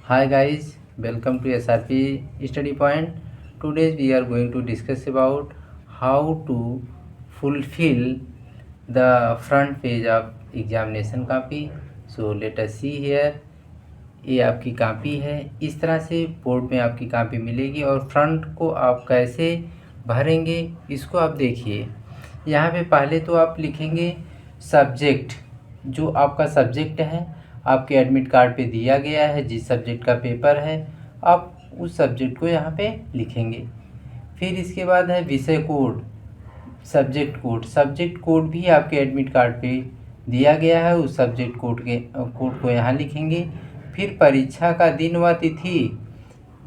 Hi guys, welcome to SRP Study Point. Today we are going to discuss about how to fulfill the front page of examination copy. So let us see here. ये आपकी copy है। इस तरह से board में आपकी copy मिलेगी और फ्रंट को आप कैसे भरेंगे इसको आप देखिए। यहाँ पे पहले तो आप लिखेंगे सब्जेक्ट, जो आपका सब्जेक्ट है आपके एडमिट कार्ड पे दिया गया है, जिस सब्जेक्ट का पेपर है आप उस सब्जेक्ट को यहाँ पे लिखेंगे। फिर इसके बाद है विषय कोड, सब्जेक्ट कोड भी आपके एडमिट कार्ड पे दिया गया है, उस सब्जेक्ट कोड को यहाँ लिखेंगे। फिर परीक्षा का दिन व तिथि,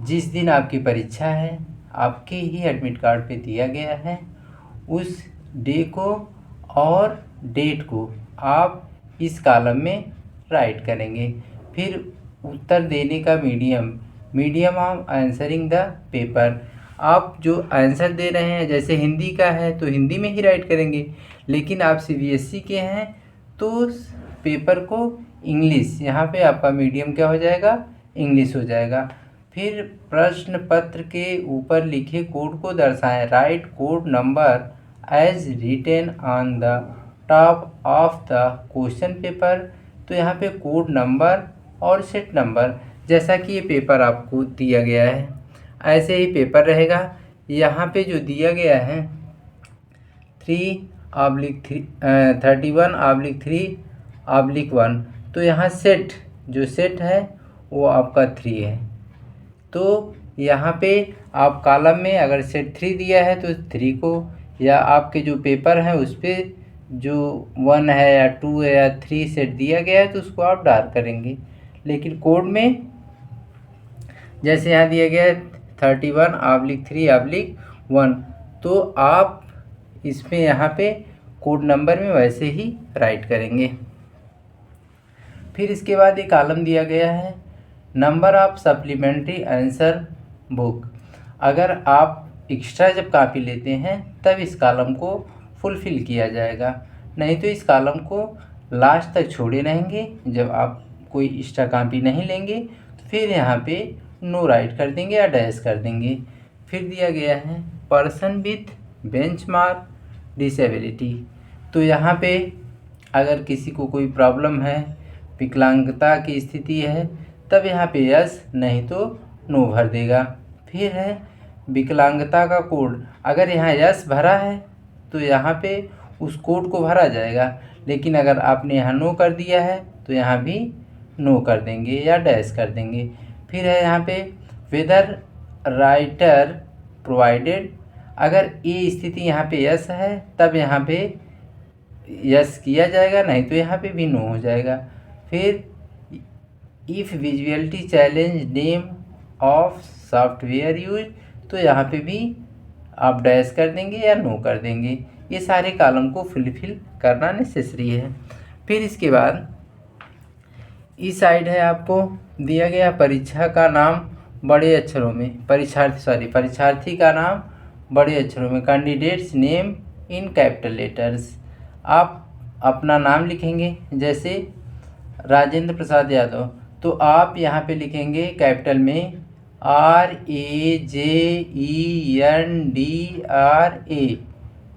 जिस दिन आपकी परीक्षा है आपके ही एडमिट कार्ड पे दिया गया है, उस डे को और डेट को आप इस कॉलम में राइट करेंगे। फिर उत्तर देने का medium of answering the paper, आप जो आंसर दे रहे हैं जैसे हिंदी का है तो हिंदी में ही राइट करेंगे, लेकिन आप सीबीएसई के हैं तो पेपर को इंग्लिश, यहाँ पे आपका मीडियम क्या हो जाएगा, इंग्लिश हो जाएगा। फिर प्रश्न पत्र के ऊपर लिखे कोड को दर्शाएं, write code number as written on the top of the question paper. तो यहाँ पे कोड नंबर और सेट नंबर, जैसा कि ये पेपर आपको दिया गया है ऐसे ही पेपर रहेगा। यहाँ पे जो दिया गया है 3/31/3/1, तो यहाँ सेट है वो आपका 3 है। तो यहाँ पे आप कॉलम में अगर सेट 3 दिया है तो 3 को, या आपके जो पेपर है उस पर जो 1 है या 2 है या 3 सेट दिया गया है तो उसको आप डार्क करेंगे। लेकिन कोड में जैसे यहाँ दिया गया है 31/3/1, तो आप इसमें यहाँ पे कोड नंबर में वैसे ही राइट करेंगे। फिर इसके बाद एक कॉलम दिया गया है number of supplementary answer book. अगर आप एक्स्ट्रा जब कॉपी लेते हैं तब इस कॉलम को फुलफ़िल किया जाएगा, नहीं तो इस कॉलम को लास्ट तक छोड़े रहेंगे। जब आप कोई एक्स्ट्रा कॉपी नहीं लेंगे तो फिर यहाँ पे नो राइट कर देंगे या डैश कर देंगे। फिर दिया गया है पर्सन विथ बेंचमार्क डिसेबिलिटी, तो यहाँ पे अगर किसी को कोई प्रॉब्लम है, विकलांगता की स्थिति है, तब यहाँ पे यस नहीं तो नो भर देगा। फिर है विकलांगता का कोड, अगर यहाँ यस भरा है तो यहाँ पे उस कोड को भरा जाएगा, लेकिन अगर आपने यहाँ नो कर दिया है तो यहाँ भी नो कर देंगे या डैश कर देंगे। फिर है यहाँ पे वेदर राइटर प्रोवाइडेड, अगर ये स्थिति यहाँ पे यस है तब यहाँ पे यस किया जाएगा, नहीं तो यहाँ पे भी नो हो जाएगा। फिर if visuality challenge name of software use, तो यहाँ पे भी आप डैश कर देंगे या नो कर देंगे। ये सारे कॉलम को फुलफिल करना नेसेसरी है। फिर इसके बाद इस साइड है आपको दिया गया परीक्षा का नाम बड़े अक्षरों में, परीक्षार्थी का नाम बड़े अक्षरों में, candidates name in capital letters. आप अपना नाम लिखेंगे, जैसे राजेंद्र प्रसाद यादव, तो आप यहाँ पे लिखेंगे कैपिटल में RAJENDRA,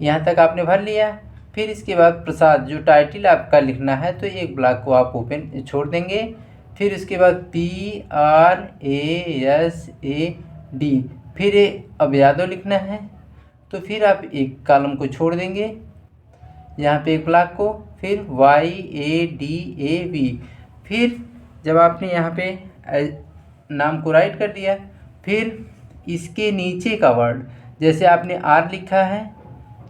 यहाँ तक आपने भर लिया। फिर इसके बाद प्रसाद, जो टाइटल आपका लिखना है तो एक ब्लॉक को आप ओपन छोड़ देंगे। फिर इसके बाद PRASAD, फिर अब यादव लिखना है तो फिर आप एक कॉलम को छोड़ देंगे यहाँ पे एक ब्लॉक को। फिर YADAV, फिर जब आपने यहाँ पे नाम को राइट कर दिया, फिर इसके नीचे का वर्ड, जैसे आपने R लिखा है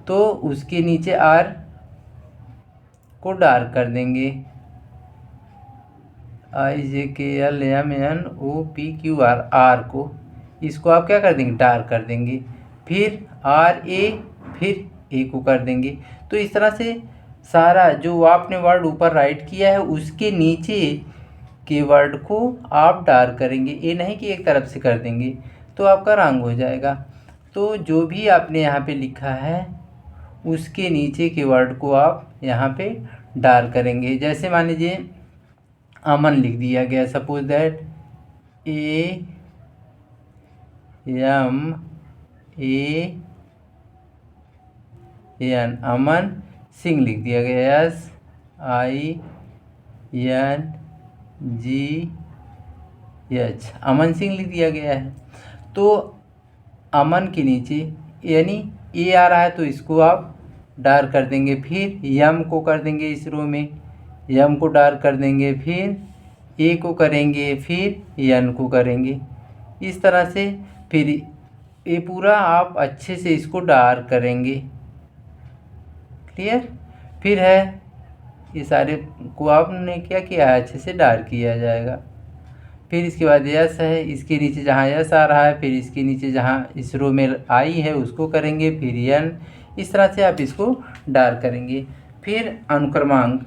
तो उसके नीचे R को डार्क कर देंगे, IJKLMNOPQR, R को, इसको आप क्या कर देंगे, डार्क कर देंगे। फिर RA, फिर A को कर देंगे। तो इस तरह से सारा जो आपने वर्ड ऊपर राइट किया है उसके नीचे के वर्ड को आप डार्क करेंगे, ये नहीं कि एक तरफ से कर देंगे तो आपका रंग हो जाएगा। तो जो भी आपने यहाँ पे लिखा है उसके नीचे के वर्ड को आप यहाँ पे डार्क करेंगे। जैसे मान लीजिए अमन लिख दिया गया, suppose that AMAN, Aman Singh लिख दिया गया, SINGH, अमन सिंह लिख दिया गया है। तो अमन के नीचे यानी ए आ रहा है तो इसको आप डार्क कर देंगे, फिर यम को कर देंगे इस रो में, यम को डार्क कर देंगे, फिर ए को करेंगे, फिर यन को करेंगे, इस तरह से फिर ये पूरा आप अच्छे से इसको डार्क करेंगे। क्लियर? फिर है ये सारे को आपने क्या किया है, अच्छे से डार्क किया जाएगा। फिर इसके बाद यस है, इसके नीचे जहाँ यस आ रहा है, फिर इसके नीचे जहाँ इस रो में आई है उसको करेंगे, फिर यन, इस तरह से आप इसको डार्क करेंगे। फिर अनुक्रमांक,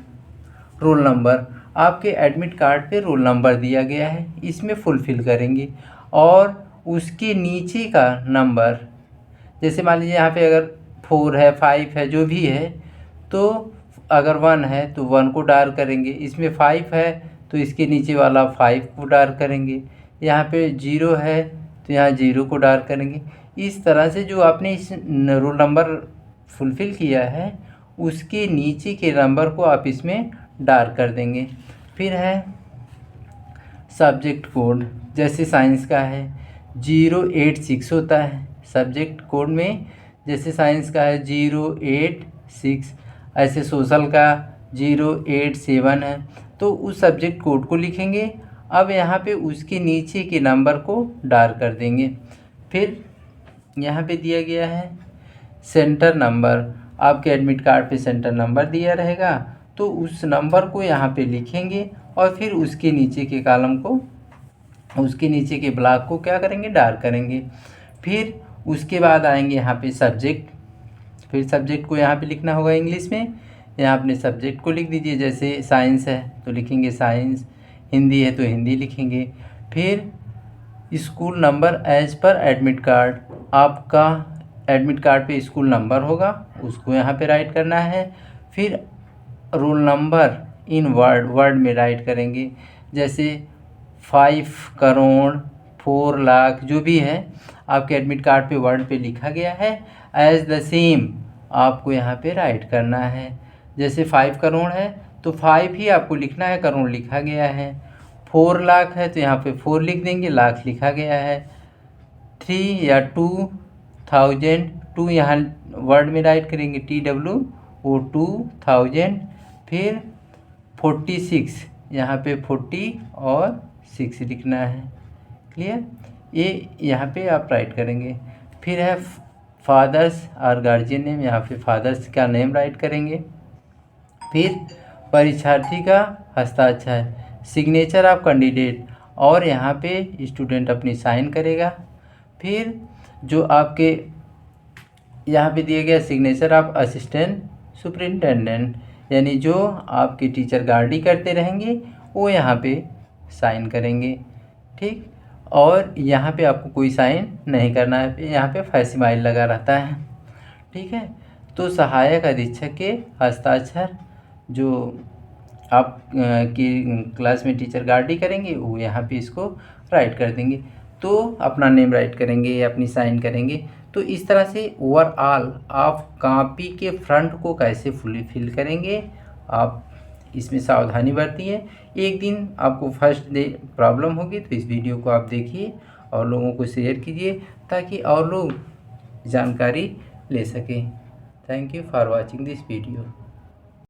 रोल नंबर, आपके एडमिट कार्ड पे रोल नंबर दिया गया है, इसमें फुलफ़िल करेंगे। और उसके नीचे का नंबर, जैसे मान लीजिए यहाँ पे अगर 4 है, 5 है, जो भी है, तो अगर 1 है तो 1 को डार्क करेंगे, इसमें 5 है तो इसके नीचे वाला 5 को डार्क करेंगे, यहाँ पे 0 है तो यहाँ 0 को डार्क करेंगे। इस तरह से जो आपने इस रोल नंबर फुलफ़िल किया है उसके नीचे के नंबर को आप इसमें डार्क कर देंगे। फिर है सब्जेक्ट कोड, जैसे साइंस का है 086 होता है, सब्जेक्ट कोड में जैसे साइंस का है 086, ऐसे सोशल का 087 है, तो उस सब्जेक्ट कोड को लिखेंगे। अब यहाँ पे उसके नीचे के नंबर को डार्क कर देंगे। फिर यहाँ पे दिया गया है सेंटर नंबर, आपके एडमिट कार्ड पे सेंटर नंबर दिया रहेगा, तो उस नंबर को यहाँ पे लिखेंगे और फिर उसके नीचे के कॉलम को, उसके नीचे के ब्लॉक को क्या करेंगे, डार्क करेंगे। फिर उसके बाद आएंगे यहाँ पे सब्जेक्ट, फिर सब्जेक्ट को यहाँ पे लिखना होगा इंग्लिश में, यहाँ अपने सब्जेक्ट को लिख दीजिए, जैसे साइंस है तो लिखेंगे साइंस, हिंदी है तो हिंदी लिखेंगे। फिर स्कूल नंबर एज पर एडमिट कार्ड, आपका एडमिट कार्ड पे स्कूल नंबर होगा उसको यहाँ पे राइट करना है। फिर रोल नंबर इन वर्ड में राइट करेंगे, जैसे 5 करोड़, 4 लाख, जो भी है आपके एडमिट कार्ड पे वर्ड पे लिखा गया है, एज द सेम आपको यहाँ पे राइट करना है। जैसे 5 करोड़ है तो 5 ही आपको लिखना है, करोड़ लिखा गया है। 4 लाख है तो यहाँ पे 4 लिख देंगे, लाख लिखा गया है। 3 या 2000, 2 यहाँ वर्ड में राइट करेंगे, TWO 2000। फिर 46, यहाँ पे 40 और 6 लिखना है। क्लियर? ये यहाँ पे आप राइट करेंगे। फिर है फादर्स और गार्जियन नेम, यहाँ पे फादर्स का नेम राइट करेंगे। फिर परीक्षार्थी का हस्ताक्षर, सिग्नेचर ऑफ कैंडिडेट, और यहाँ पे स्टूडेंट अपनी साइन करेगा। फिर जो आपके यहाँ पे दिया गया सिग्नेचर ऑफ असिस्टेंट सुपरिटेंडेंट, यानी जो आपके टीचर गार्डी करते रहेंगे वो यहाँ पे साइन करेंगे। ठीक? और यहाँ पे आपको कोई साइन नहीं करना है, यहाँ पे फैसिमाइल लगा रहता है। ठीक है? तो सहायक अधीक्षक के हस्ताक्षर जो आप की क्लास में टीचर गार्डी करेंगे वो यहाँ पे इसको राइट कर देंगे, तो अपना नेम राइट करेंगे, अपनी साइन करेंगे। तो इस तरह से ओवरऑल आप कॉपी के फ्रंट को कैसे फिल करेंगे, आप इसमें सावधानी बरतिए। एक दिन आपको फर्स्ट डे प्रॉब्लम होगी तो इस वीडियो को आप देखिए और लोगों को शेयर कीजिए ताकि और लोग जानकारी ले सकें। Thank you for watching this video.